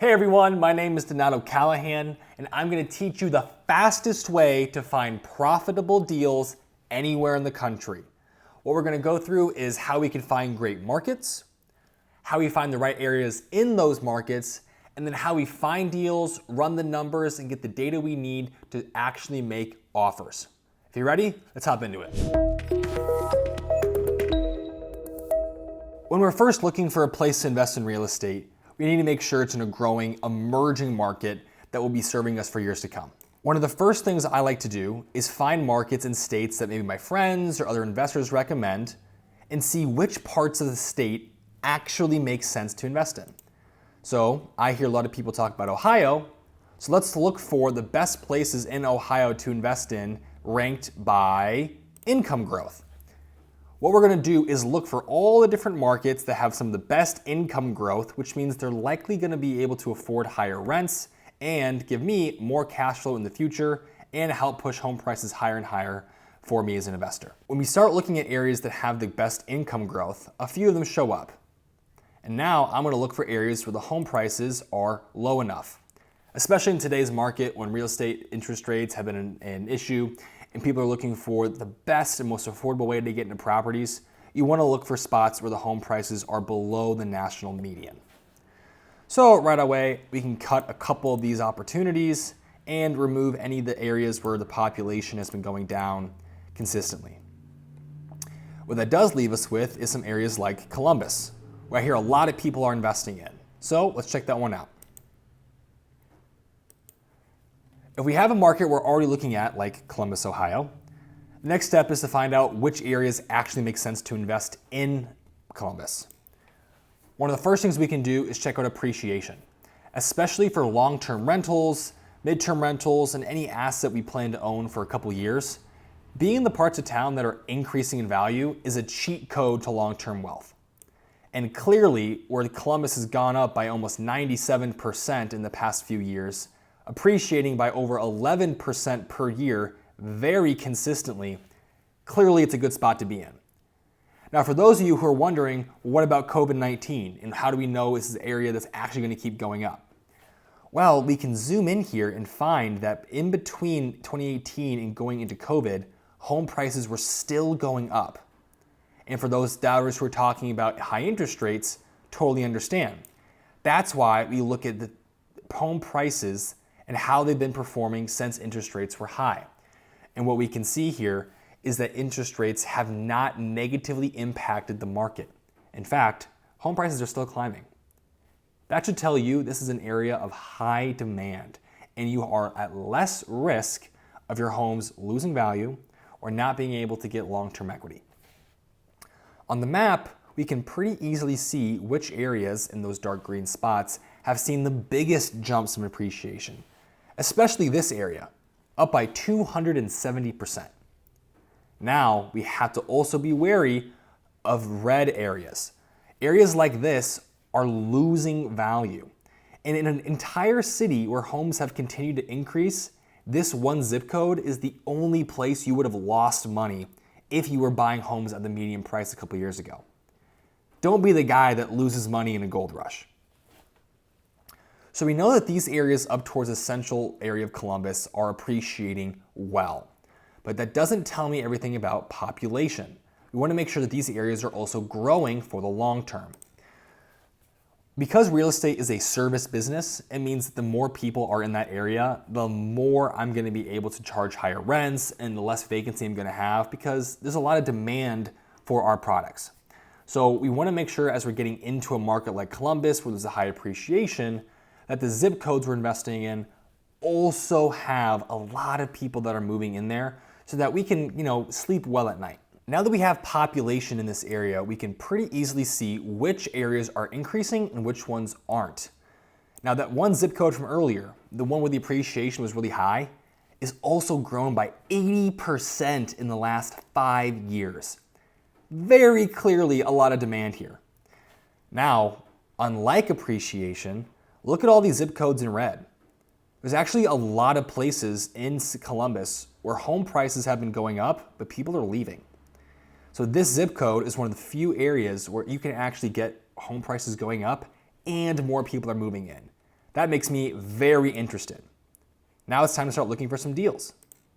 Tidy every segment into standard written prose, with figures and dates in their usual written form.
Hey everyone, my name is Donato Callahan, and I'm going to teach you the fastest way to find profitable deals anywhere in the country. What we're going to go through is how we can find great markets, how we find the right areas in those markets, and then how we find deals, run the numbers, and get the data we need to actually make offers. If you're ready, let's hop into it. When we're first looking for a place to invest in real estate, we need to make sure it's in a growing, emerging market that will be serving us for years to come. One of the first things I like to do is find markets in states that maybe my friends or other investors recommend and see which parts of the state actually make sense to invest in. So I hear a lot of people talk about Ohio, so let's look for the best places in Ohio to invest in ranked by income growth. What we're going to do is look for all the different markets that have some of the best income growth, which means they're likely going to be able to afford higher rents and give me more cash flow in the future and help push home prices higher and higher for me as an investor. When we start looking at areas that have the best income growth, a few of them show up. And now I'm going to look for areas where the home prices are low enough, especially in today's market when real estate interest rates have been an issue and people are looking for the best and most affordable way to get into properties. You want to look for spots where the home prices are below the national median. So right away, we can cut a couple of these opportunities and remove any of the areas where the population has been going down consistently. What that does leave us with is some areas like Columbus, where I hear a lot of people are investing in. So let's check that one out. If we have a market we're already looking at, like Columbus, Ohio, the next step is to find out which areas actually make sense to invest in Columbus. One of the first things we can do is check out appreciation, especially for long-term rentals, mid-term rentals, and any asset we plan to own for a couple years. Being in the parts of town that are increasing in value is a cheat code to long-term wealth. And clearly, where Columbus has gone up by almost 97% in the past few years, appreciating by over 11% per year very consistently, clearly it's a good spot to be in. Now, for those of you who are wondering, what about COVID-19 and how do we know this is an area that's actually going to keep going up? Well, we can zoom in here and find that in between 2018 and going into COVID, home prices were still going up. And for those doubters who are talking about high interest rates, totally understand. That's why we look at the home prices and how they've been performing since interest rates were high. And what we can see here is that interest rates have not negatively impacted the market. In fact, home prices are still climbing. That should tell you this is an area of high demand and you are at less risk of your homes losing value or not being able to get long-term equity. On the map, we can pretty easily see which areas in those dark green spots have seen the biggest jumps in appreciation, especially this area, up by 270%. Now, we have to also be wary of red areas. Areas like this are losing value. And in an entire city where homes have continued to increase, this one zip code is the only place you would have lost money if you were buying homes at the median price a couple years ago. Don't be the guy that loses money in a gold rush. So we know that these areas up towards the central area of Columbus are appreciating well, but that doesn't tell me everything about population. We want to make sure that these areas are also growing for the long term. Because real estate is a service business, it means that the more people are in that area, the more I'm going to be able to charge higher rents and the less vacancy I'm going to have because there's a lot of demand for our products. So we want to make sure as we're getting into a market like Columbus where there's a high appreciation, that the zip codes we're investing in also have a lot of people that are moving in there so that we can, sleep well at night. Now that we have population in this area, we can pretty easily see which areas are increasing and which ones aren't. Now that one zip code from earlier, the one where the appreciation was really high, is also grown by 80% in the last 5 years. Very clearly a lot of demand here. Now, unlike appreciation, look at all these zip codes in red. There's actually a lot of places in Columbus where home prices have been going up, but people are leaving. So this zip code is one of the few areas where you can actually get home prices going up and more people are moving in. That makes me very interested. Now it's time to start looking for some deals.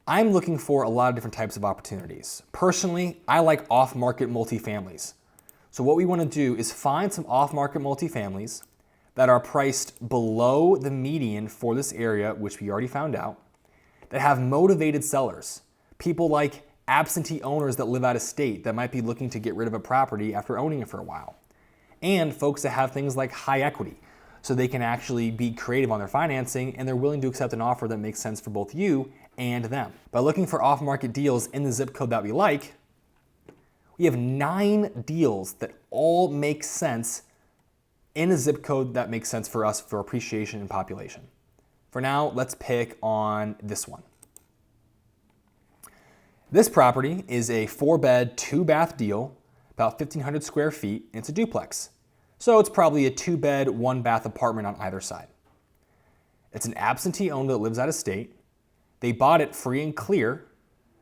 I'm looking for a lot of different types of opportunities. Personally, I like off-market multifamilies. So what we want to do is find some off-market multifamilies that are priced below the median for this area, which we already found out, that have motivated sellers, people like absentee owners that live out of state that might be looking to get rid of a property after owning it for a while, and folks that have things like high equity, so they can actually be creative on their financing and they're willing to accept an offer that makes sense for both you and them. By looking for off-market deals in the zip code that we like, we have 9 deals that all make sense in a zip code that makes sense for us for appreciation and population. For now, let's pick on this one. This property is a 4-bed, 2-bath deal, about 1,500 square feet, and it's a duplex. So it's probably a 2-bed, 1-bath apartment on either side. It's an absentee owner that lives out of state. They bought it free and clear,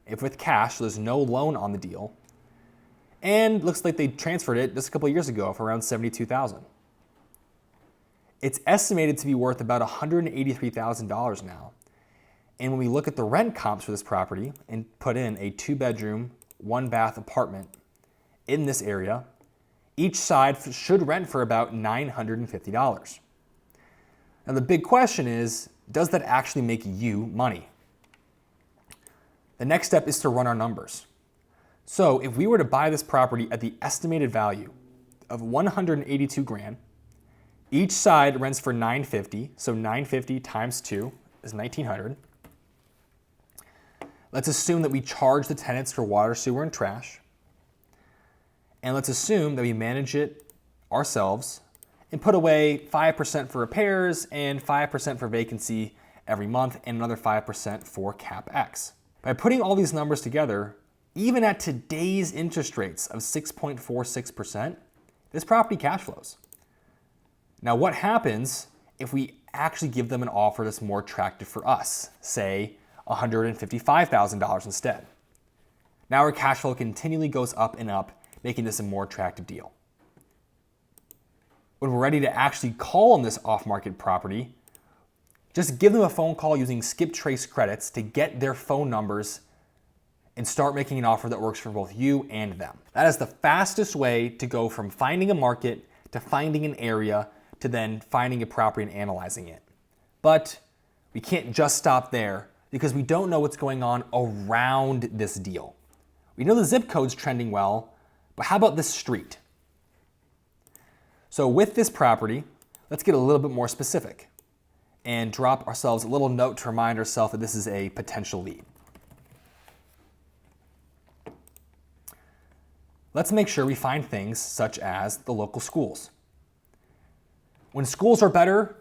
if with cash, so there's no loan on the deal. And looks like they transferred it just a couple of years ago for around $72,000. It's estimated to be worth about $183,000 now. And when we look at the rent comps for this property and put in a 2-bedroom, 1-bath apartment in this area, each side should rent for about $950. Now the big question is, does that actually make you money? The next step is to run our numbers. So if we were to buy this property at the estimated value of $182,000, each side rents for $950, so $950 times 2 is $1,900. Let's assume that we charge the tenants for water, sewer, and trash. And let's assume that we manage it ourselves and put away 5% for repairs and 5% for vacancy every month and another 5% for CapEx. By putting all these numbers together, even at today's interest rates of 6.46%, this property cash flows. Now, what happens if we actually give them an offer that's more attractive for us, say $155,000 instead? Now our cash flow continually goes up and up, making this a more attractive deal. When we're ready to actually call on this off-market property, just give them a phone call using skip trace credits to get their phone numbers and start making an offer that works for both you and them. That is the fastest way to go from finding a market to finding an area to then finding a property and analyzing it. But we can't just stop there because we don't know what's going on around this deal. We know the zip code's trending well, but how about this street? So with this property, let's get a little bit more specific and drop ourselves a little note to remind ourselves that this is a potential lead. Let's make sure we find things such as the local schools. When schools are better,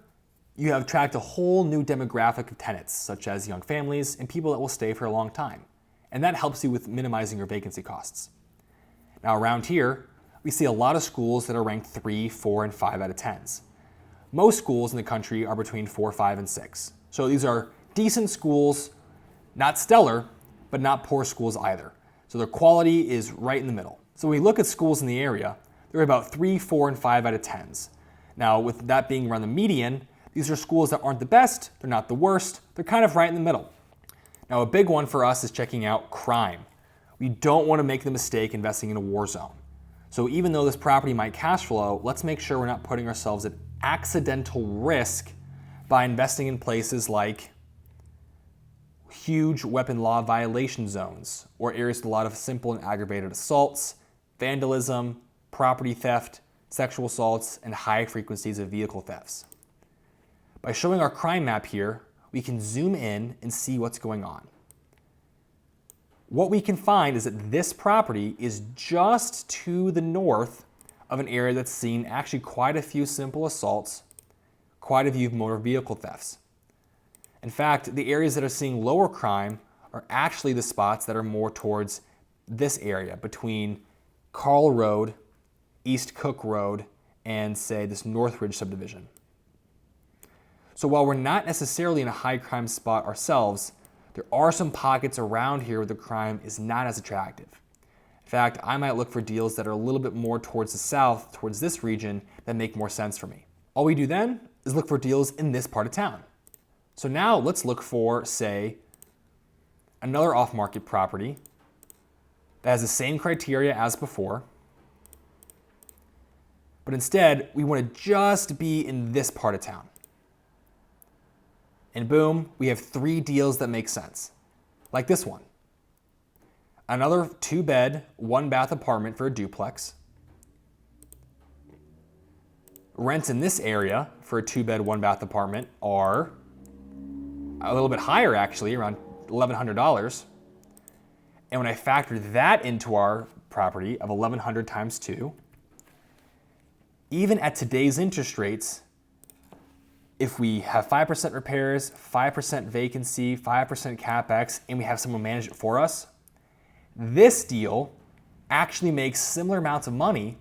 you have attract a whole new demographic of tenants, such as young families and people that will stay for a long time. And that helps you with minimizing your vacancy costs. Now around here, we see a lot of schools that are ranked 3, 4, and 5 out of 10s. Most schools in the country are between 4, 5, and 6. So these are decent schools, not stellar, but not poor schools either. So their quality is right in the middle. So when we look at schools in the area, they're about 3, 4, and 5 out of 10s. Now with that being around the median, these are schools that aren't the best, they're not the worst, they're kind of right in the middle. Now a big one for us is checking out crime. We don't want to make the mistake investing in a war zone. So even though this property might cash flow, let's make sure we're not putting ourselves at accidental risk by investing in places like huge weapon law violation zones or areas with a lot of simple and aggravated assaults, vandalism, property theft, sexual assaults, and high frequencies of vehicle thefts. By showing our crime map here, we can zoom in and see what's going on. What we can find is that this property is just to the north of an area that's seen actually quite a few simple assaults, quite a few motor vehicle thefts. In fact, the areas that are seeing lower crime are actually the spots that are more towards this area between Carl Road, East Cook Road, and say this Northridge subdivision. So while we're not necessarily in a high crime spot ourselves, there are some pockets around here where the crime is not as attractive. In fact, I might look for deals that are a little bit more towards the south, towards this region, that make more sense for me. All we do then is look for deals in this part of town. So now let's look for, say, another off-market property that has the same criteria as before, but instead we want to just be in this part of town. And boom, we have 3 deals that make sense, like this one. Another 2-bed, 1-bath apartment for a duplex. Rents in this area for a 2-bed, 1-bath apartment are a little bit higher actually, around $1,100. And when I factor that into our property of 1,100 times 2, even at today's interest rates, if we have 5% repairs, 5% vacancy, 5% CapEx, and we have someone manage it for us, this deal actually makes similar amounts of money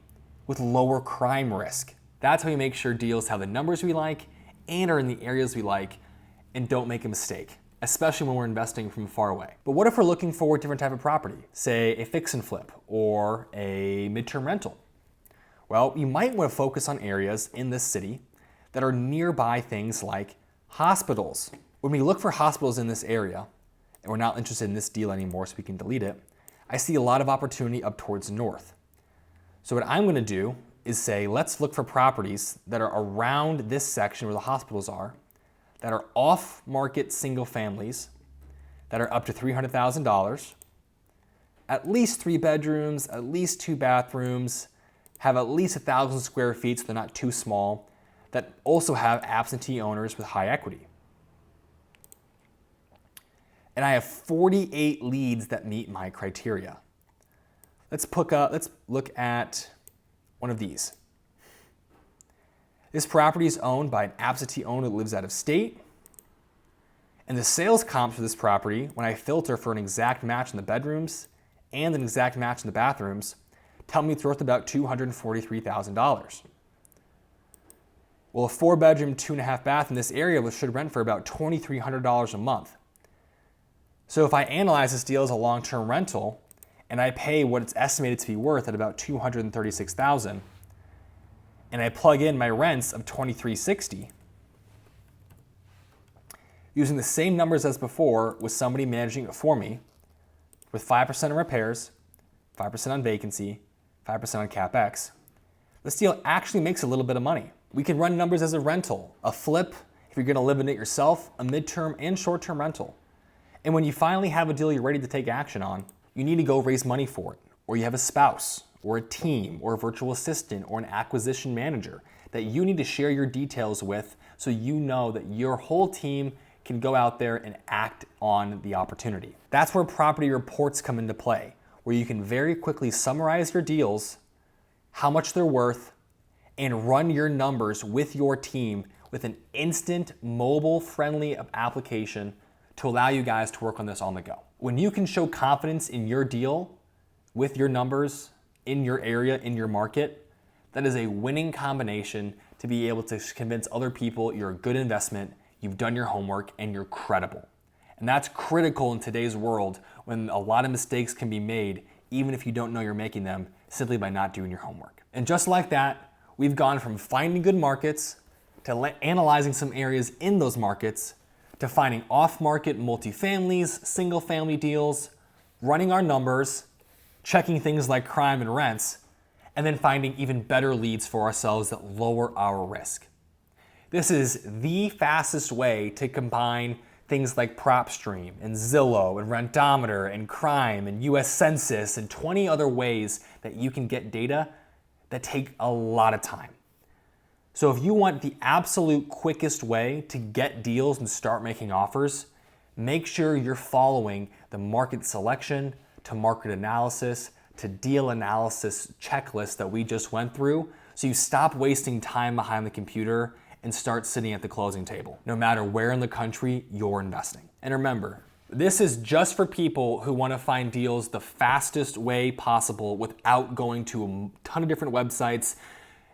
with lower crime risk. That's how we make sure deals have the numbers we like and are in the areas we like and don't make a mistake, especially when we're investing from far away. But what if we're looking for a different type of property, say a fix and flip or a midterm rental? Well, you might want to focus on areas in this city that are nearby things like hospitals. When we look for hospitals in this area, and we're not interested in this deal anymore so we can delete it, I see a lot of opportunity up towards the north. So what I'm gonna do is say, let's look for properties that are around this section where the hospitals are, that are off-market single families, that are up to $300,000, at least 3 bedrooms, at least 2 bathrooms, have at least 1,000 square feet so they're not too small, that also have absentee owners with high equity. And I have 48 leads that meet my criteria. Let's look at one of these. This property is owned by an absentee owner that lives out of state. And the sales comps for this property, when I filter for an exact match in the bedrooms and an exact match in the bathrooms, tell me it's worth about $243,000. Well, a 4-bedroom, 2.5 bath in this area should rent for about $2,300 a month. So if I analyze this deal as a long-term rental and I pay what it's estimated to be worth at about $236,000, and I plug in my rents of $2,360, using the same numbers as before with somebody managing it for me, with 5% on repairs, 5% on vacancy, 5% on CapEx, this deal actually makes a little bit of money. We can run numbers as a rental, a flip, if you're gonna live in it yourself, a midterm and short-term rental. And when you finally have a deal you're ready to take action on, you need to go raise money for it, or you have a spouse, or a team, or a virtual assistant, or an acquisition manager that you need to share your details with so you know that your whole team can go out there and act on the opportunity. That's where property reports come into play, where you can very quickly summarize your deals, how much they're worth, and run your numbers with your team with an instant mobile-friendly application to allow you guys to work on this on the go. When you can show confidence in your deal with your numbers in your area, in your market, that is a winning combination to be able to convince other people you're a good investment, you've done your homework, and you're credible. And that's critical in today's world when a lot of mistakes can be made even if you don't know you're making them simply by not doing your homework. And just like that, we've gone from finding good markets to analyzing some areas in those markets to finding off-market multifamilies, single-family deals, running our numbers, checking things like crime and rents, and then finding even better leads for ourselves that lower our risk. This is the fastest way to combine things like PropStream and Zillow and Rentometer and crime and US Census and 20 other ways that you can get data that take a lot of time. So if you want the absolute quickest way to get deals and start making offers, make sure you're following the market selection to market analysis to deal analysis checklist that we just went through, so you stop wasting time behind the computer and start sitting at the closing table, no matter where in the country you're investing. And remember, this is just for people who want to find deals the fastest way possible without going to a ton of different websites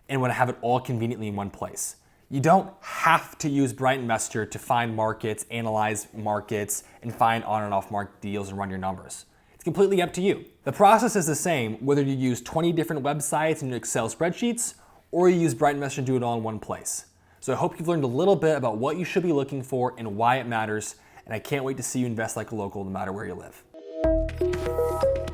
and want to have it all conveniently in one place. You don't have to use BrightInvestor to find markets, analyze markets, and find on and off market deals and run your numbers. It's completely up to you. The process is the same whether you use 20 different websites and Excel spreadsheets or you use BrightInvestor and do it all in one place. So I hope you've learned a little bit about what you should be looking for and why it matters, and I can't wait to see you invest like a local no matter where you live.